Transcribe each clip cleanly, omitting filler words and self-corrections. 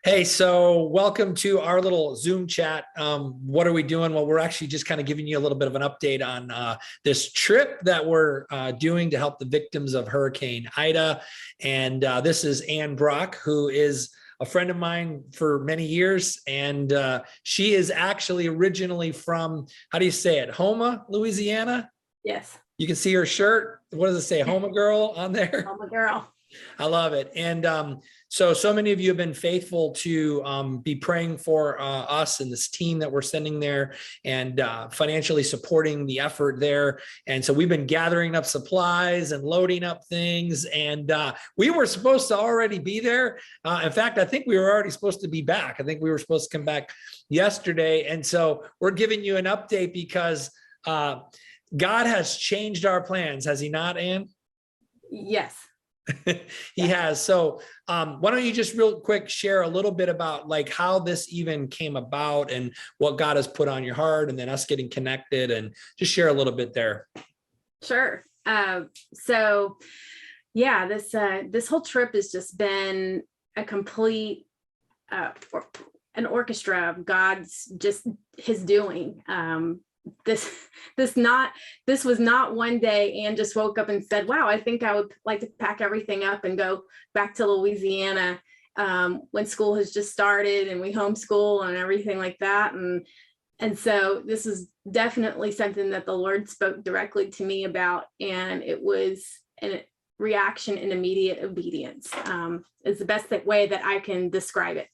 Hey, so welcome to our little Zoom chat. What are we doing? Well, we're actually just kind of giving you a little bit of an update on this trip that we're doing to help the victims of Hurricane Ida. And this is Ann Brock, who is a friend of mine for many years. And she is actually originally from, how do you say it? Houma, Louisiana? Yes. You can see her shirt. What does it say? Houma girl on there? Houma girl. I love it. And so many of you have been faithful to be praying for us and this team that we're sending there and financially supporting the effort there. And so we've been gathering up supplies and loading up things. And we were supposed to already be there. In fact, I think we were already supposed to be back. I think we were supposed to come back yesterday. And so we're giving you an update because God has changed our plans. Has he not, Ann? Yes. He has. So why don't you just real quick share a little bit about like how this even came about and what God has put on your heart, and then us getting connected, and just share a little bit there. Sure. So yeah, this whole trip has just been a complete an orchestra of God's just his doing. This was not one day and just woke up and said, wow, I think I would like to pack everything up and go back to Louisiana when school has just started and we homeschool and everything like that. And so this is definitely something that the Lord spoke directly to me about. And it was a reaction in immediate obedience is the best way that I can describe it.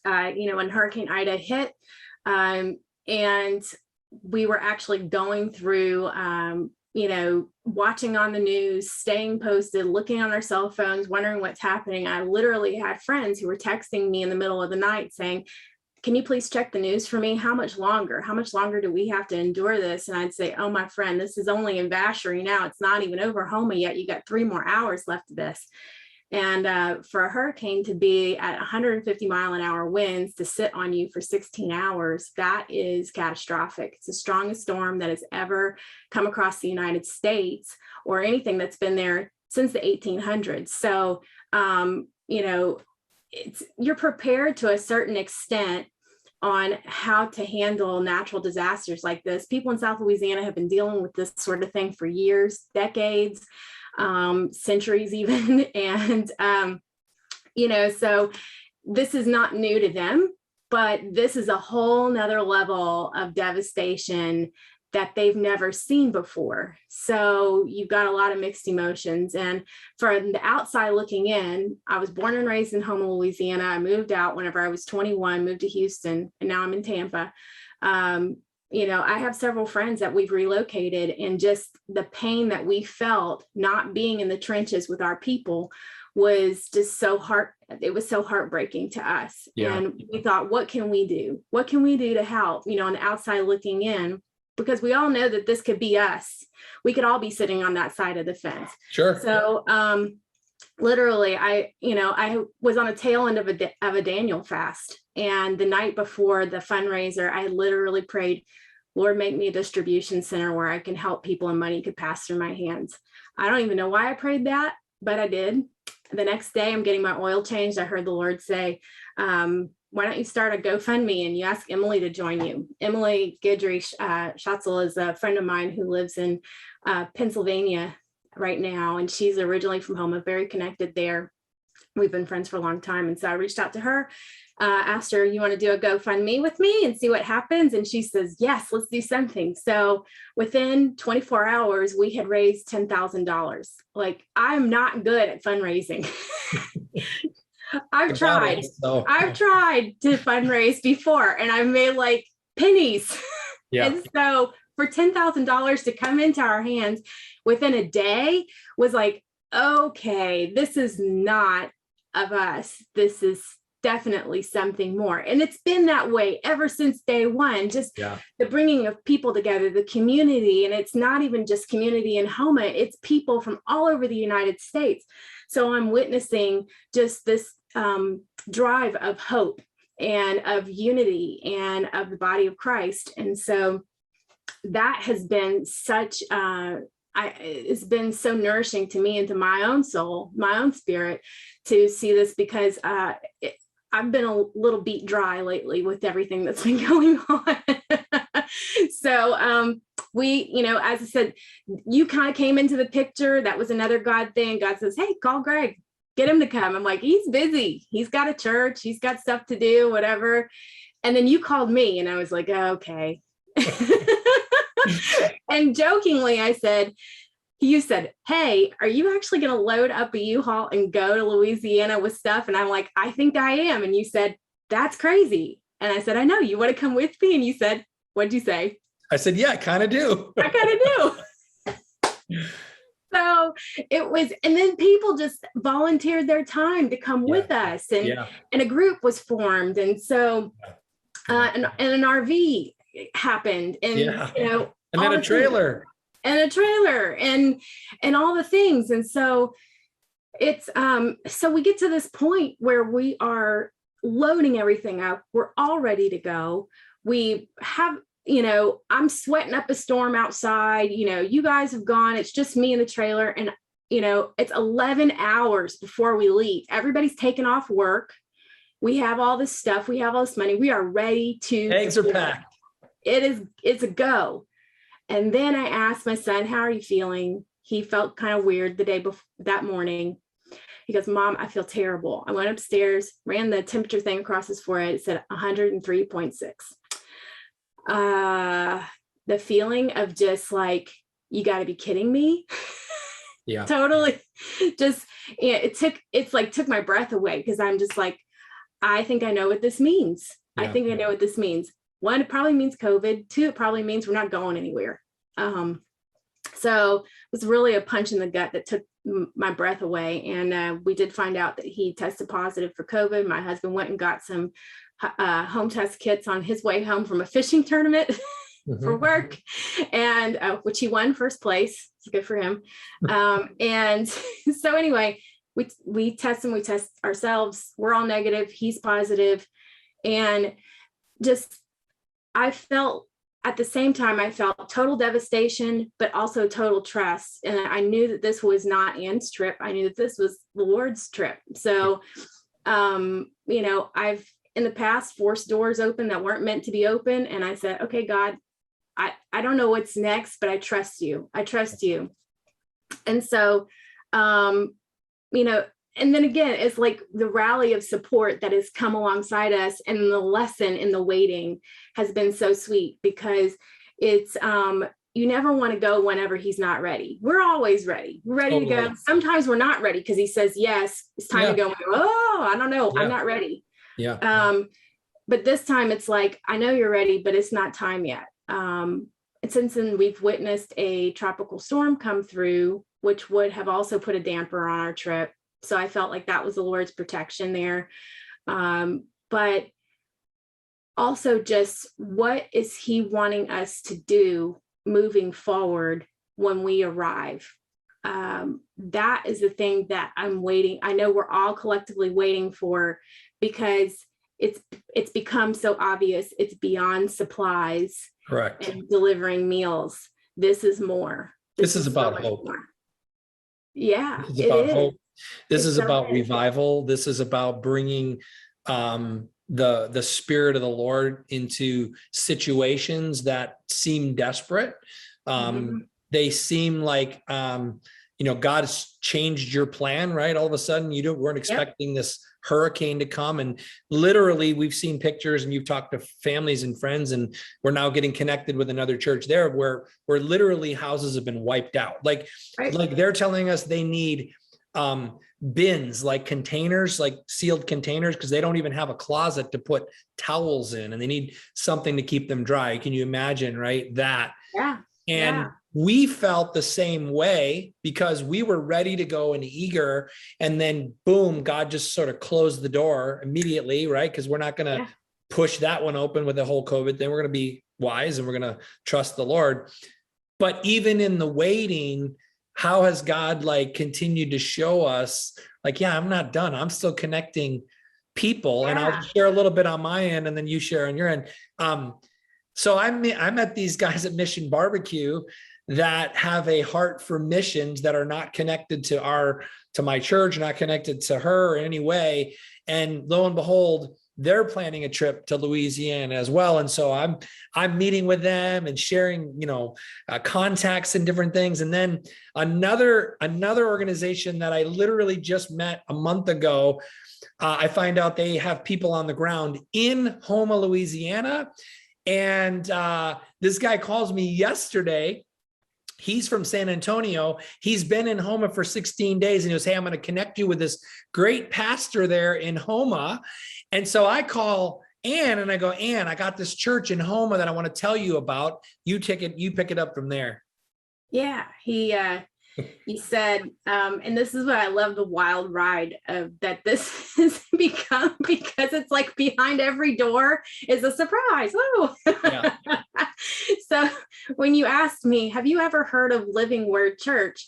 When Hurricane Ida hit, and we were actually going through, watching on the news, staying posted, looking on our cell phones, wondering what's happening. I literally had friends who were texting me in the middle of the night saying, can you please check the news for me? How much longer? How much longer do we have to endure this? And I'd say, oh, my friend, this is only in Vacherie now. It's not even over Houma yet. You got 3 more hours left of this. And for a hurricane to be at 150-mile-an-hour winds to sit on you for 16 hours, that is catastrophic. It's the strongest storm that has ever come across the United States or anything that's been there since the 1800s. So, you're prepared to a certain extent on how to handle natural disasters like this. People in South Louisiana have been dealing with this sort of thing for years, decades. Centuries even. And, so this is not new to them, but this is a whole nother level of devastation that they've never seen before. So you've got a lot of mixed emotions. And from the outside looking in, I was born and raised in Houma, Louisiana. I moved out whenever I was 21, moved to Houston, and now I'm in Tampa. I have several friends that we've relocated, and just the pain that we felt not being in the trenches with our people was just it was so heartbreaking to us. Yeah. And we thought, what can we do? What can we do to help, on the outside looking in? Because we all know that this could be us. We could all be sitting on that side of the fence. Sure. So, literally, I was on a tail end of a Daniel fast. And the night before the fundraiser, I literally prayed, Lord, make me a distribution center where I can help people and money could pass through my hands. I don't even know why I prayed that, but I did. The next day, I'm getting my oil changed. I heard the Lord say, why don't you start a GoFundMe and you ask Emily to join you? Emily Guidry Schatzel is a friend of mine who lives in Pennsylvania right now. And she's originally from Houma, very connected there. We've been friends for a long time. And so I reached out to her, asked her, you want to do a GoFundMe with me and see what happens? And she says, yes, let's do something. So within 24 hours, we had raised $10,000. Like, I'm not good at fundraising. I've tried to fundraise before, and I've made like pennies. Yeah. And so for $10,000 to come into our hands within a day was like, okay, this is not of us. This is definitely something more. And it's been that way ever since day one, just the bringing of people together, the community. And it's not even just community in Houma, it's people from all over the United States. So I'm witnessing just this drive of hope and of unity and of the body of Christ. And so that has been it's been so nourishing to me and to my own soul, my own spirit, to see this, because I I've been a little beat dry lately with everything that's been going on. So we, as I said, you kind of came into the picture. That was another God thing. God says, hey, call Greg, get him to come. I'm like, he's busy. He's got a church. He's got stuff to do, whatever. And then you called me and I was like, oh, okay. And jokingly, you said, hey, are you actually going to load up a U-Haul and go to Louisiana with stuff? And I'm like, I think I am. And you said, that's crazy. And I said, I know. You want to come with me? And you said, what'd you say? I said, yeah, I kind of do. I kind of do. So it was, and then people just volunteered their time to come with us, and a group was formed. And so, and an RV happened, and, and then a trailer. And all the things. And so it's, so we get to this point where we are loading everything up. We're all ready to go. We have, I'm sweating up a storm outside, you guys have gone, it's just me in the trailer. And, it's 11 hours before we leave. Everybody's taken off work. We have all this stuff. We have all this money. We are ready to. Eggs are packed. It's a go. And then I asked my son, how are you feeling? He felt kind of weird the day before, that morning. He goes, Mom, I feel terrible. I went upstairs, ran the temperature thing across his forehead. It said 103.6. The feeling of just like, you got to be kidding me. Yeah. Totally. Just, took my breath away, because I'm just like, I think I know what this means. Yeah. I think I know what this means. One, it probably means COVID. Two, it probably means we're not going anywhere. So it was really a punch in the gut that took my breath away. And we did find out that he tested positive for COVID. My husband went and got some home test kits on his way home from a fishing tournament for work, and which he won first place. It's good for him. And so anyway, we test him, we test ourselves. We're all negative. He's positive. And just, I felt at the same time, I felt total devastation, but also total trust. And I knew that this was not Ann's trip. I knew that this was the Lord's trip. So, I've in the past forced doors open that weren't meant to be open. And I said, okay, God, I don't know what's next, but I trust you. I trust you. And so, and then again, it's like the rally of support that has come alongside us, and the lesson in the waiting has been so sweet, because it's, you never want to go whenever he's not ready. We're always ready. We're ready to go. Sometimes we're not ready because he says, yes, it's time to go. Oh, I don't know. I'm not ready. Yeah. But this time it's like, I know you're ready, but it's not time yet. And since then we've witnessed a tropical storm come through, which would have also put a damper on our trip. So I felt like that was the Lord's protection there. But also just, what is he wanting us to do moving forward when we arrive? That is the thing that I'm waiting. I know we're all collectively waiting for, because it's become so obvious. It's beyond supplies. Correct. And delivering meals. This is more. This is about hope. More. Yeah, this is about hope. This is so about revival. This is about bringing the Spirit of the Lord into situations that seem desperate. They seem like, God has changed your plan, right? All of a sudden, weren't expecting this hurricane to come. And literally, we've seen pictures, and you've talked to families and friends, and we're now getting connected with another church there where literally houses have been wiped out. Like they're telling us they need bins, like containers, like sealed containers, because they don't even have a closet to put towels in, and they need something to keep them dry. Can you imagine, right? That. Yeah. And we felt the same way, because we were ready to go and eager, and then boom, God just sort of closed the door immediately, right? Because we're not going to push that one open with the whole COVID thing. We're going to be wise, and we're going to trust the Lord. But even in the waiting, how has God continued to show us, I'm not done. I'm still connecting people, and I'll share a little bit on my end, and then you share on your end. So I met these guys at Mission Barbecue that have a heart for missions that are not connected to my church, not connected to her in any way. And lo and behold, they're planning a trip to Louisiana as well. And so I'm meeting with them and sharing, contacts and different things. And then another organization that I literally just met a month ago, I find out they have people on the ground in Houma, Louisiana. And this guy calls me yesterday. He's from San Antonio. He's been in Houma for 16 days and he goes, hey, I'm going to connect you with this great pastor there in Houma. And so I call Ann and I go, Ann, I got this church in Houma that I want to tell you about. You pick it up from there. Yeah, he said, and this is what I love, the wild ride of that this has become, because it's like behind every door is a surprise. Oh, yeah. So when you asked me, have you ever heard of Living Word Church?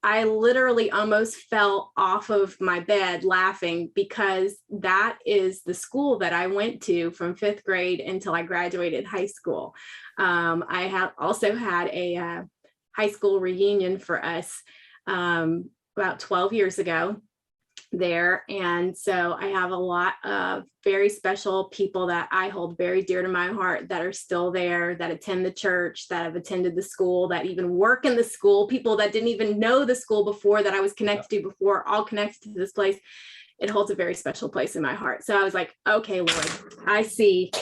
I literally almost fell off of my bed laughing, because that is the school that I went to from 5th grade until I graduated high school. I have also had a high school reunion for us about 12 years ago there. And so I have a lot of very special people that I hold very dear to my heart that are still there, that attend the church, that have attended the school, that even work in the school, people that didn't even know the school before that I was connected to before, all connected to this place. It holds a very special place in my heart. So I was like, okay, Lord, I see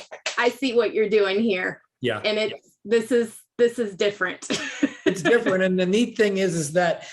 what you're doing here. Yeah. And this is different. It's different. And the neat thing is that,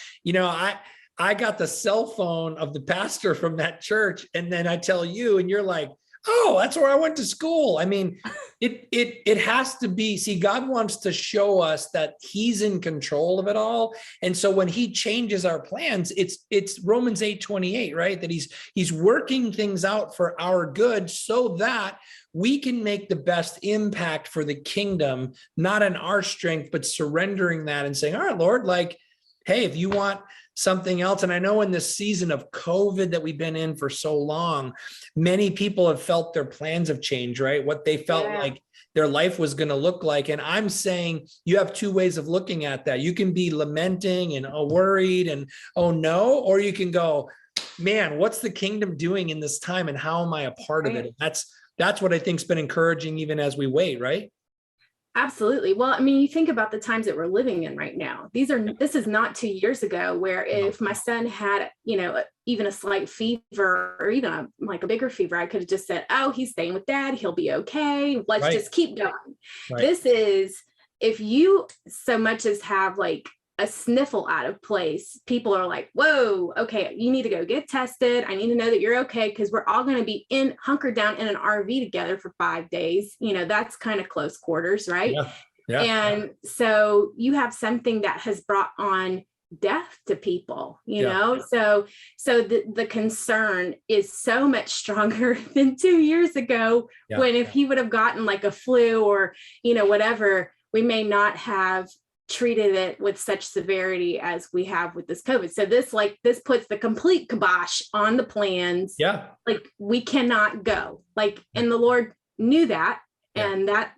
I got the cell phone of the pastor from that church. And then I tell you, and you're like, oh, that's where I went to school. I mean, it has to be, see, God wants to show us that he's in control of it all. And so when he changes our plans, it's Romans 8:28, right? That he's working things out for our good so that we can make the best impact for the kingdom, not in our strength, but surrendering that and saying, all right, Lord, like, hey, if you want something else. And I know in this season of COVID that we've been in for so long, many people have felt their plans have changed, right? What they felt like their life was going to look like. And I'm saying you have two ways of looking at that. You can be lamenting and worried and, oh no, or you can go, man, what's the kingdom doing in this time? And how am I a part of it? And that's what I think's been encouraging even as we wait, right? Absolutely. Well, I mean, you think about the times that we're living in right now. This is not 2 years ago, where if my son had, even a slight fever or even a bigger fever, I could have just said, oh, he's staying with dad. He'll be okay. Let's just keep going. Right. This is, if you so much as have like a sniffle out of place, people are like, whoa, okay, you need to go get tested. I need to know that you're okay, because we're all going to be hunkered down in an RV together for 5 days. That's kind of close quarters, right? Yeah. And so you have something that has brought on death to people, so the concern is so much stronger than 2 years ago, when if he would have gotten like a flu or, whatever, we may not have treated it with such severity as we have with this COVID. So this puts the complete kibosh on the plans. Yeah. Like we cannot go, and the Lord knew that. Yeah. And that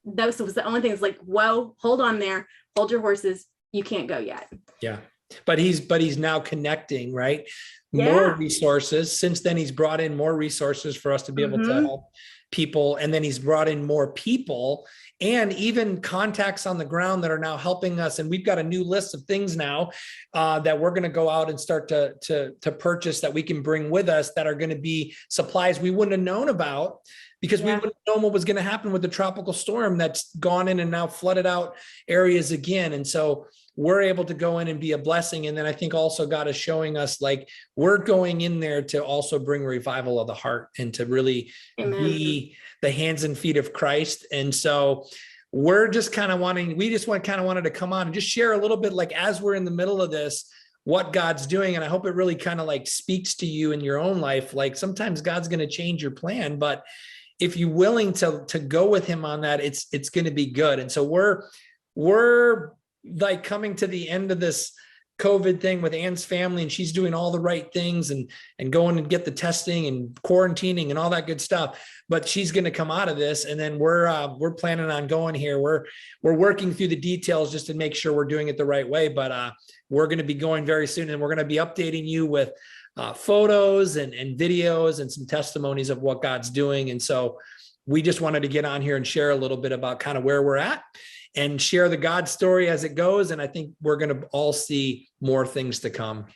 was the only thing. It's like, whoa, hold on there. Hold your horses. You can't go yet. Yeah. But he's now connecting, right? More resources. Since then, he's brought in more resources for us to be able to help people. And then he's brought in more people and even contacts on the ground that are now helping us. And we've got a new list of things now that we're going to go out and start to purchase that we can bring with us, that are going to be supplies we wouldn't have known about, because we wouldn't know what was going to happen with the tropical storm that's gone in and now flooded out areas again. And so we're able to go in and be a blessing. And then I think also God is showing us, like, we're going in there to also bring revival of the heart and to really be the hands and feet of Christ. And so we're just kind of wanted to come on and just share a little bit, like, as we're in the middle of this, what God's doing. And I hope it really kind of like speaks to you in your own life. Like, sometimes God's going to change your plan, but if you're willing to go with him on that, it's going to be good. And so we're like coming to the end of this COVID thing with Ann's family, and she's doing all the right things and going and get the testing and quarantining and all that good stuff. But she's going to come out of this, and then we're planning on going here. We're working through the details just to make sure we're doing it the right way. But we're going to be going very soon, and we're going to be updating you with photos and videos and some testimonies of what God's doing. And so we just wanted to get on here and share a little bit about kind of where we're at and share the God story as it goes. And I think we're going to all see more things to come.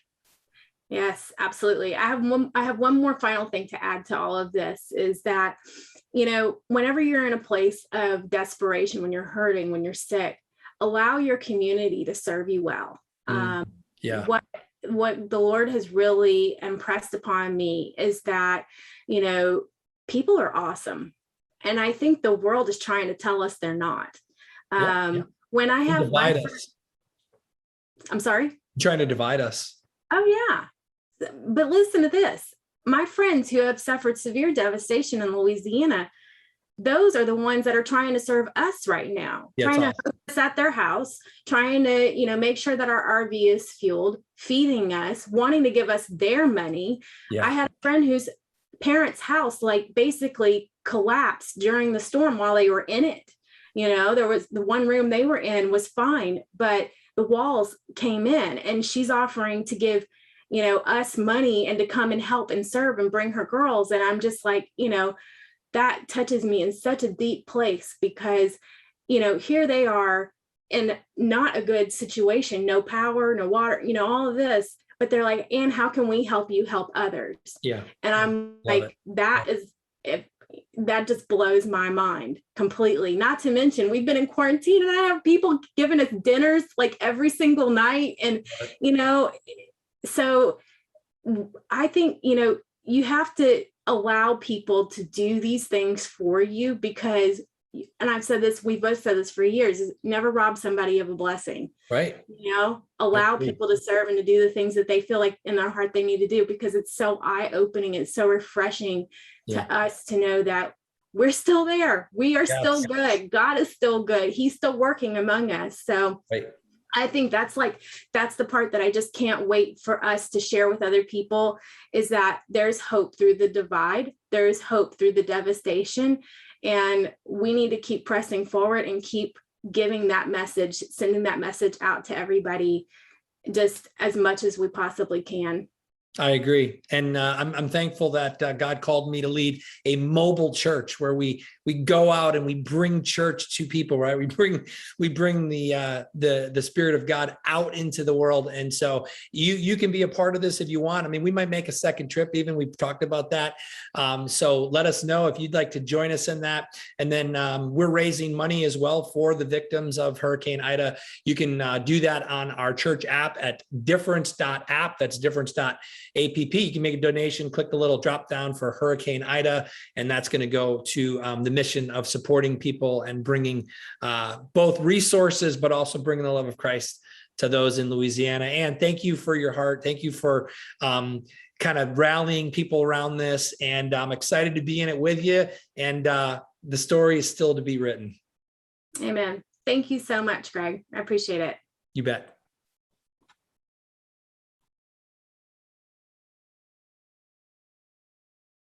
Yes, absolutely. I have one more final thing to add to all of this is that, whenever you're in a place of desperation, when you're hurting, when you're sick, allow your community to serve you well. Yeah. What the Lord has really impressed upon me is that, people are awesome. And I think the world is trying to tell us they're not. When I have I'm sorry? Trying to divide us. Oh, yeah. But listen to this. My friends who have suffered severe devastation in Louisiana, those are the ones that are trying to serve us right now, trying to host us at their house, trying to, make sure that our RV is fueled, feeding us, wanting to give us their money. Yeah. I had a friend whose parents' house basically collapsed during the storm while they were in it. There was the one room they were in was fine, but the walls came in, and she's offering to give, us money and to come and help and serve and bring her girls. And I'm just like, that touches me in such a deep place because, here they are in not a good situation, no power, no water, all of this, but they're like, Ann, how can we help you help others? Yeah. And I'm that just blows my mind completely. Not to mention, we've been in quarantine and I have people giving us dinners every single night. And, so I think, you have to allow people to do these things for you because, and I've said this, we've both said this for years, is never rob somebody of a blessing. Right. Allow people to serve and to do the things that they feel like in their heart they need to do, because it's so eye-opening. It's so refreshing to us to know that we're still there. We are still good. God is still good. He's still working among us. So I think that's the part that I just can't wait for us to share with other people, is that there's hope through the divide. There's hope through the devastation. And we need to keep pressing forward and keep giving that message, sending that message out to everybody just as much as we possibly can. I agree. And I'm thankful that God called me to lead a mobile church where we go out and we bring church to people, right? We bring the Spirit of God out into the world. And so you can be a part of this if you want. I mean, we might make a second trip even. We've talked about that. So let us know if you'd like to join us in that. And then we're raising money as well for the victims of Hurricane Ida. You can do that on our church app at difference.app. That's difference.app. You can make a donation, click the little drop down for Hurricane Ida, and that's going to go to the mission of supporting people and bringing both resources, but also bringing the love of Christ to those in Louisiana. And thank you for your heart. Thank you for kind of rallying people around this. And I'm excited to be in it with you. And the story is still to be written. Amen. Thank you so much, Greg. I appreciate it. You bet.